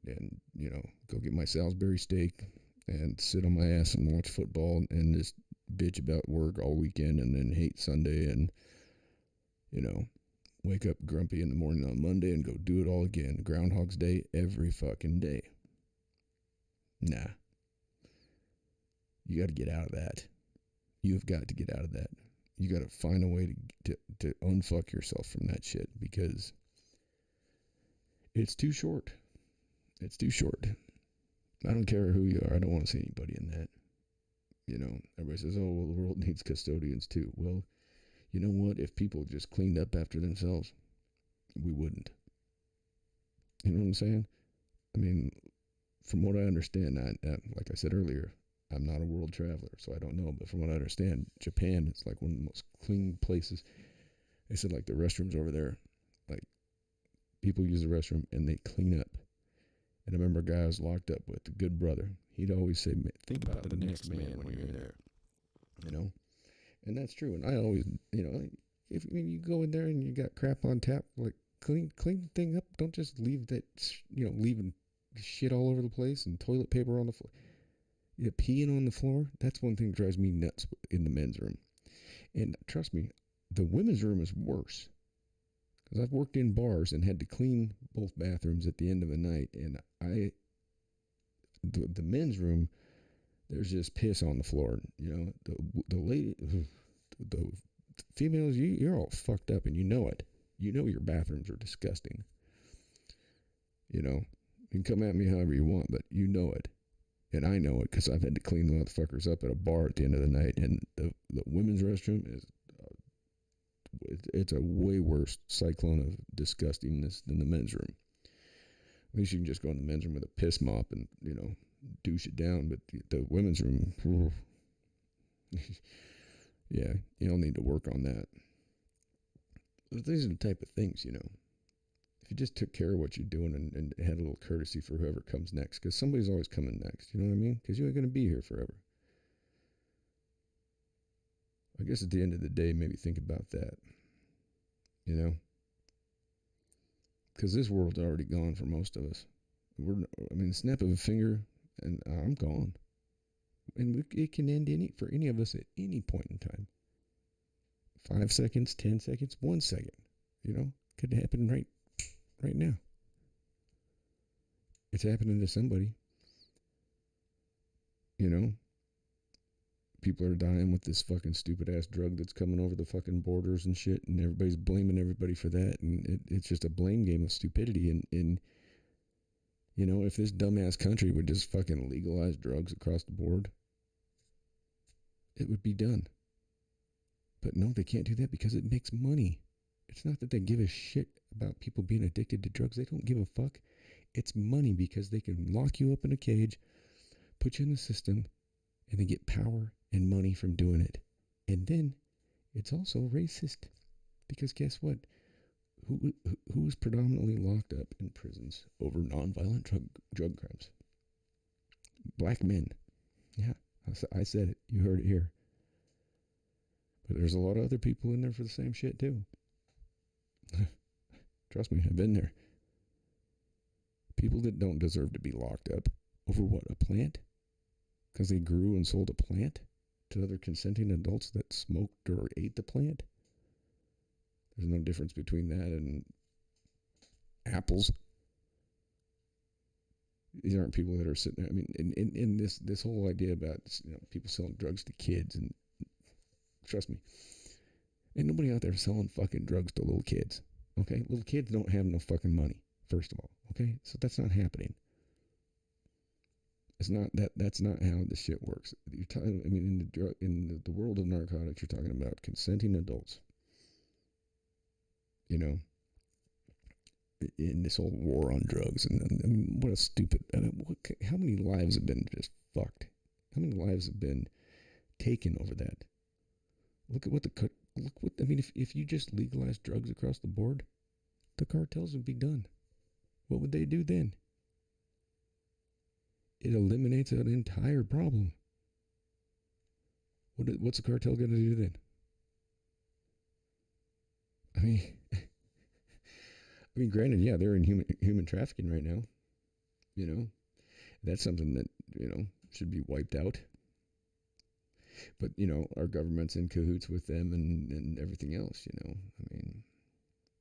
go get my Salisbury steak and sit on my ass and watch football and just bitch about work all weekend and then hate Sunday and, wake up grumpy in the morning on Monday and go do it all again. Groundhog's Day every fucking day. Nah. You got to get out of that. You've got to get out of that. You got to find a way to unfuck yourself from that shit because it's too short. It's too short. I don't care who you are. I don't want to see anybody in that. Everybody says, oh, well, the world needs custodians too. Well, you know what? If people just cleaned up after themselves, we wouldn't. You know what I'm saying? I mean, from what I understand, like I said earlier, I'm not a world traveler, so I don't know. But from what I understand, Japan is like one of the most clean places. They said like the restrooms over there, like people use the restroom and they clean up. And I remember a guy I was locked up with, a good brother. He'd always say, think about the next man when you're in there. And that's true. And I always, if you go in there and you got crap on tap, like clean the thing up. Don't just leave that, leaving shit all over the place and toilet paper on the floor. Yeah, peeing on the floor. That's one thing that drives me nuts in the men's room. And trust me, the women's room is worse. Because I've worked in bars and had to clean both bathrooms at the end of the night. And the men's room, there's just piss on the floor. The females, you're all fucked up and you know it. You know your bathrooms are disgusting. You can come at me however you want, but you know it. And I know it because I've had to clean the motherfuckers up at a bar at the end of the night. And the women's restroom is, it's a way worse cyclone of disgustingness than the men's room. At least you can just go in the men's room with a piss mop and, douche it down. But the women's room, yeah, you don't need to work on that. But these are the type of things, if you just took care of what you're doing and had a little courtesy for whoever comes next, because somebody's always coming next, you know what I mean? Because you ain't going to be here forever. I guess at the end of the day, maybe think about that, because this world's already gone for most of us. Snap of a finger and I'm gone. And it can end for any of us at any point in time. 5 seconds, 10 seconds, 1 second, could happen right right now. It's happening to somebody. You know, people are dying with this fucking stupid ass drug that's coming over the fucking borders and shit, and everybody's blaming everybody for that, and it's just a blame game of stupidity. And you know, if this dumbass country would just fucking legalize drugs across the board, it would be done. But no, they can't do that because it makes money. It's not that they give a shit about people being addicted to drugs. They don't give a fuck. It's money because they can lock you up in a cage, put you in the system, and they get power and money from doing it. And then it's also racist because guess what? Who's predominantly locked up in prisons over nonviolent drug crimes? Black men. Yeah, I said it. You heard it here. But there's a lot of other people in there for the same shit too. Trust me, I've been there. People that don't deserve to be locked up over what? A plant? Because they grew and sold a plant to other consenting adults that smoked or ate the plant? There's no difference between that and apples. These aren't people that are sitting there. I mean, in this whole idea about people selling drugs to kids, and trust me, ain't nobody out there selling fucking drugs to little kids. Okay, little kids don't have no fucking money. First of all, okay, so that's not happening. It's not that. That's not how this shit works. You're talking. I mean, in the world of narcotics, you're talking about consenting adults. You know, in this whole war on drugs, and I mean, what a stupid. I mean, how many lives have been just fucked? How many lives have been taken over that? Look at what I mean. If you just legalize drugs across the board, the cartels would be done. What would they do then? It eliminates an entire problem. What's the cartel going to do then? I mean, granted, yeah, they're in human trafficking right now. You know, that's something that should be wiped out. But our government's in cahoots with them and everything else. I mean,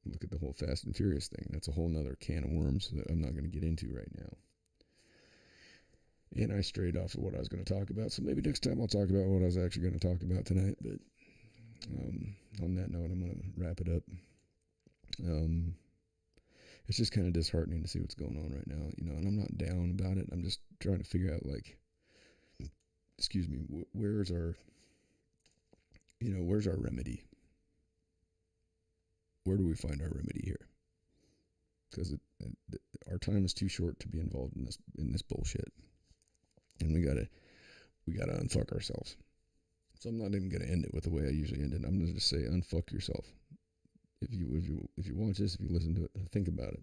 look at the whole Fast and Furious thing. That's a whole nother can of worms that I'm not going to get into right now. And I strayed off of what I was going to talk about, so maybe next time I'll talk about what I was actually going to talk about tonight. But on that note, I'm going to wrap it up. It's just kind of disheartening to see what's going on right now, and I'm not down about it. I'm just trying to figure out, excuse me, where's our remedy? Where do we find our remedy here? Because our time is too short to be involved in this bullshit, and we gotta unfuck ourselves. So I'm not even gonna end it with the way I usually end it. I'm gonna just say unfuck yourself. If you watch this, if you listen to it, think about it,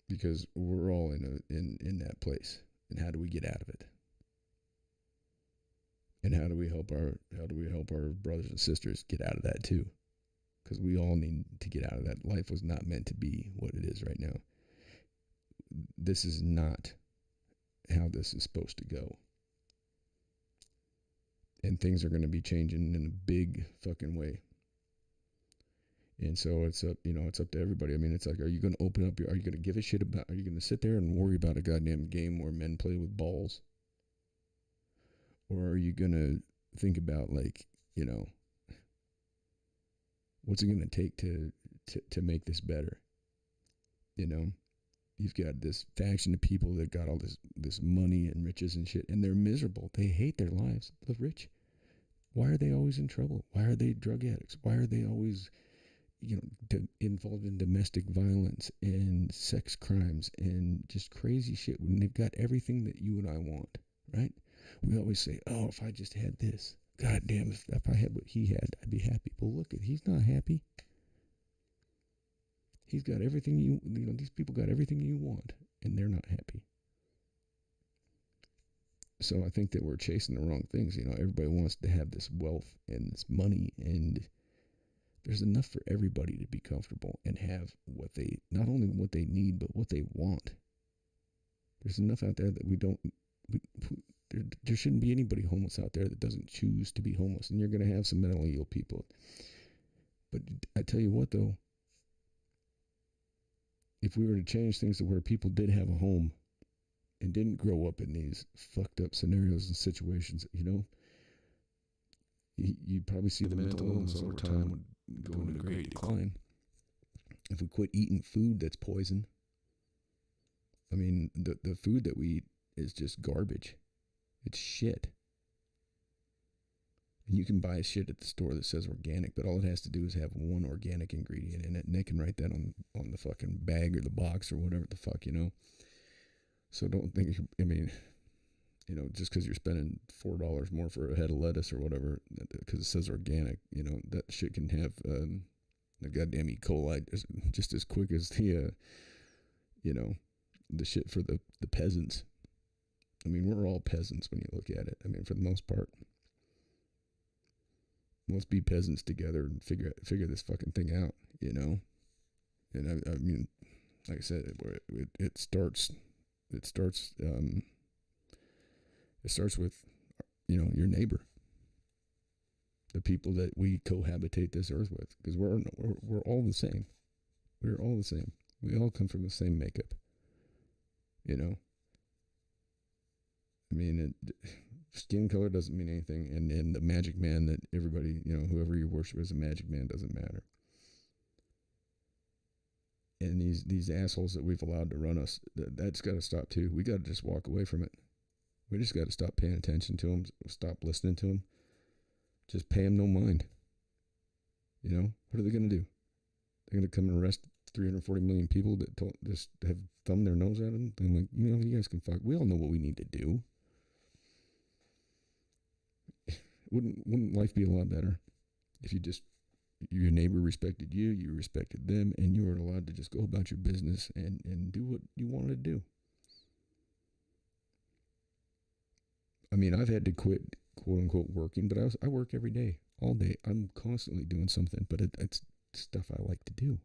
because we're all in that place. And how do we get out of it? And how do we help our brothers and sisters get out of that too? Because we all need to get out of that. Life was not meant to be what it is right now. This is not how this is supposed to go. And things are going to be changing in a big fucking way. And so it's up to everybody. I mean, it's like, are you going to open up? Are you going to give a shit about? Are you going to sit there and worry about a goddamn game where men play with balls? Or are you going to think about what's it going to take to make this better? You've got this faction of people that got all this money and riches and shit, and they're miserable. They hate their lives. The rich, why are they always in trouble? Why are they drug addicts? Why are they always involved in domestic violence and sex crimes and just crazy shit when they've got everything that you and I want, right? We always say, oh, if I just had this, God damn, if I had what he had, I'd be happy. But look, he's not happy. He's got everything these people got everything you want, and they're not happy. So I think that we're chasing the wrong things. Everybody wants to have this wealth and this money, and there's enough for everybody to be comfortable and have not only what they need, but what they want. There's enough out there that there shouldn't be anybody homeless out there that doesn't choose to be homeless. And you're going to have some mentally ill people. But I tell you what, though, if we were to change things to where people did have a home and didn't grow up in these fucked up scenarios and situations, you'd probably see the mental illness over time would go into great decline. If we quit eating food that's poison, I mean, the food that we eat is just garbage. It's shit. And you can buy shit at the store that says organic, but all it has to do is have one organic ingredient in it, and they can write that on the fucking bag or the box or whatever the fuck, So don't think, just because you're spending $4 more for a head of lettuce or whatever, because it says organic, that shit can have the goddamn E. coli just as quick as the shit for the peasants. I mean, we're all peasants when you look at it. I mean, for the most part. Let's be peasants together and figure this fucking thing out, And I mean, like I said, it starts with, your neighbor, the people that we cohabitate this earth with, because we're all the same. We're all the same. We all come from the same makeup. I mean, skin color doesn't mean anything, and the magic man that everybody, whoever you worship as a magic man doesn't matter. And these assholes that we've allowed to run us, that's got to stop too. We got to just walk away from it. We just got to stop paying attention to them, stop listening to them. Just pay them no mind. What are they going to do? They're going to come and arrest 340 million people that just have thumbed their nose at them? I'm like, you guys can fuck. We all know what we need to do. Wouldn't life be a lot better if your neighbor respected you, you respected them, and you were allowed to just go about your business and do what you wanted to do? I mean, I've had to quit, quote unquote, working, but I work every day, all day. I'm constantly doing something, but it's stuff I like to do.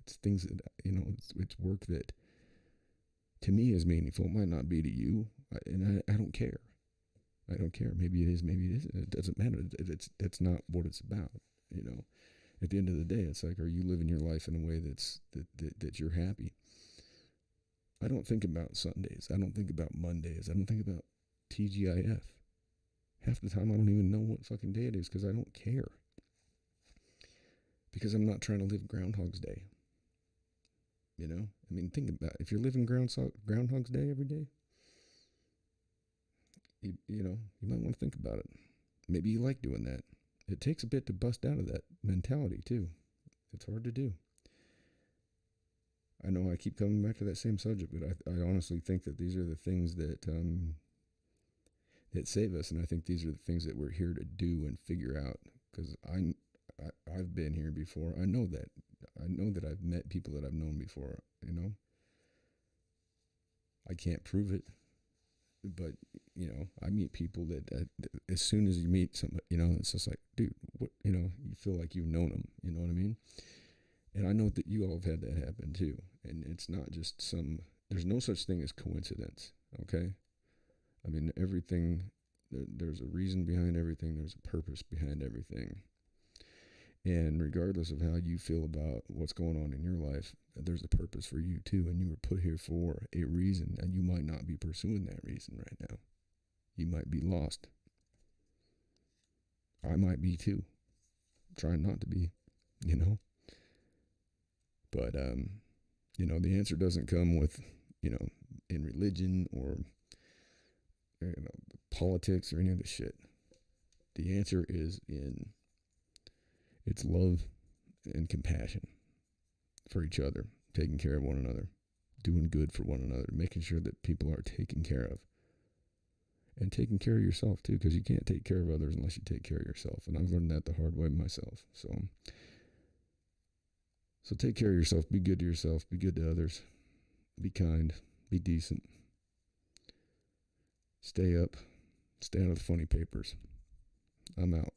It's things that, it's work that to me is meaningful. It might not be to you, and I don't care. I don't care. Maybe it is, maybe it isn't. It doesn't matter. That's not what it's about. At the end of the day, it's like, are you living your life in a way that you're happy? I don't think about Sundays. I don't think about Mondays. I don't think about TGIF. Half the time I don't even know what fucking day it is because I don't care. Because I'm not trying to live Groundhog's Day. I mean, think about it. If you're living Groundhog's Day every day, you might want to think about it. Maybe you like doing that. It takes a bit to bust out of that mentality too. It's hard to do. I know I keep coming back to that same subject, but I honestly think that these are the things that save us, and I think these are the things that we're here to do and figure out. Because I've been here before. I know that. I know that I've met people that I've known before. I can't prove it. But, I meet people that as soon as you meet somebody, it's just like, dude, what, you feel like you've known them, you know what I mean? And I know that you all have had that happen too. And it's not just there's no such thing as coincidence, okay? I mean, everything, there's a reason behind everything. There's a purpose behind everything. And regardless of how you feel about what's going on in your life, there's a purpose for you too. And you were put here for a reason, and you might not be pursuing that reason right now. You might be lost. I might be too. Trying not to be, But, the answer doesn't come with, in religion or, politics or any of the shit. The answer is in it's love and compassion for each other, taking care of one another, doing good for one another, making sure that people are taken care of. And taking care of yourself too, because you can't take care of others unless you take care of yourself. And I've learned that the hard way myself. So take care of yourself, be good to yourself, be good to others, be kind, be decent. Stay up, stay out of the funny papers. I'm out.